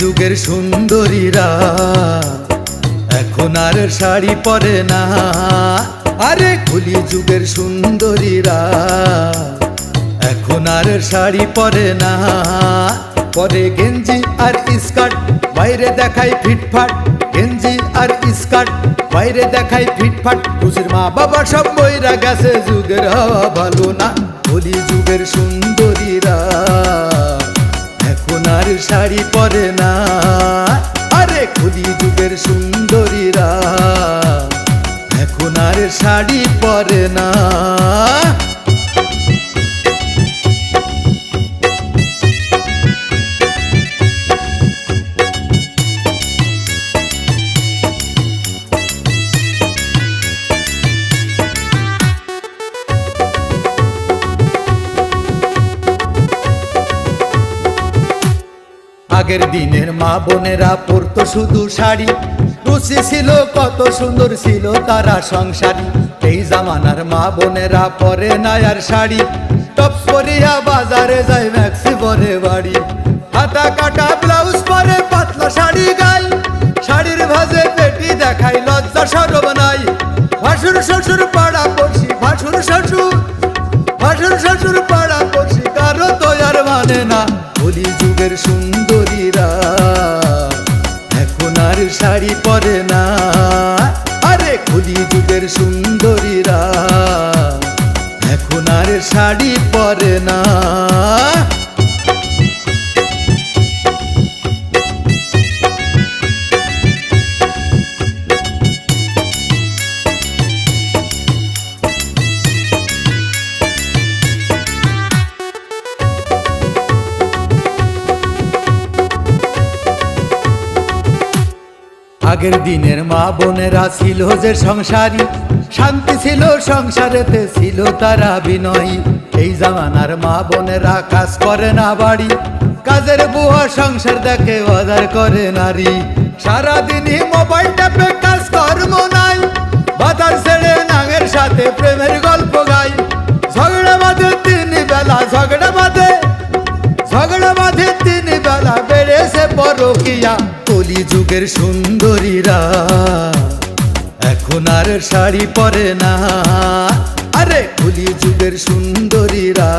যুগের সুন্দরীরা এখন আর শাড়ি পরে না। আরে কলি যুগের সুন্দরীরা এখন আর শাড়ি পরে না। পরে গেঞ্জি আর স্কার্ট, বাইরে দেখায় ফিটফাট। গেঞ্জি আর স্কার্ট, বাইরে দেখায় ফিটফাট। খুশির মা বাবা সব বইরা গেছে, যুগের হাওয়া ভালো না। কলি যুগের সুন্দরীরা এখন আর শাড়ি পরে না। আরে কলি যুগের সুন্দরীরা এখন আর শাড়ি পরে না। আগের দিনের মা বোনেরা পরতো শুধু শাড়ি, রুচি ছিল কত সুন্দর ছিল তারা সংসারী। এই জামানার মা বোনেরা পরে না আর শাড়ি, টপস পরিয়া বাজারে যায় ম্যাক্সি পরে বাড়ি। হাতা কাটা ব্লাউজ পরে পাতলা শাড়ি গাই, শাড়ির ভাজে পেটি দেখাই লজ্জা সরব নাই। ভাসুর শ্বশুর পাড়া পড়শি, ভাসুর শ্বশুর পাড়া পড়শি কারো তো আর মানে না। কলি যুগের সুন্দরীরা এখন আর শাড়ি পরে না। আরে কলি যুগের সুন্দরীরা এখন আর শাড়ি পরে না। আগের দিনের মা বোনেরা ছিল যে সংসারী, শান্তি ছিল সংসারেতে ছিল তারা বিনয়ী। এই জামানার মা বোনেরা কাজ করে না বাড়ি, কাজের বুয়া সংসার দেখে বাজার করে নারী। সারাদিনই মোবাইল ট্যাপে কাজ কর্ম নাই, বাজার ছেড়ে নাঙের সাথে প্রেমের গল্প গাই। ঝগড়া বাঁধে তিন বেলা, ঝগড়া বাঁধে 3 বেলা, বেড়েছে পরকিয়া। কলি যুগের সুন্দরীরা এখন আর শাড়ি পরে না। আরে কলি যুগের সুন্দরীরা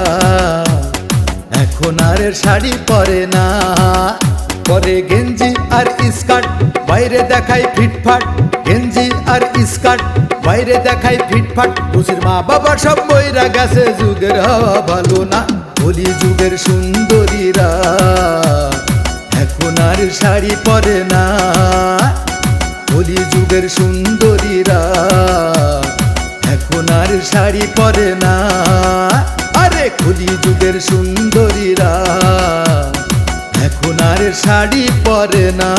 এখন আর শাড়ি পরে না। পরে গেঞ্জি আর স্কার্ট, বাইরে দেখায় ফিটফাট। গেঞ্জি আর স্কার্ট, বাইরে দেখায় ফিটফাট। খুশির মা বাবা সব বইরা গেছে, যুগের হাওয়া ভালো না। কলি যুগের সুন্দরীরা এখন আর শাড়ি পরে না। কলি যুগের সুন্দরীরা এখন আর শাড়ি পরে না। আরে কলি যুগের সুন্দরীরা এখন আর শাড়ি পরে না।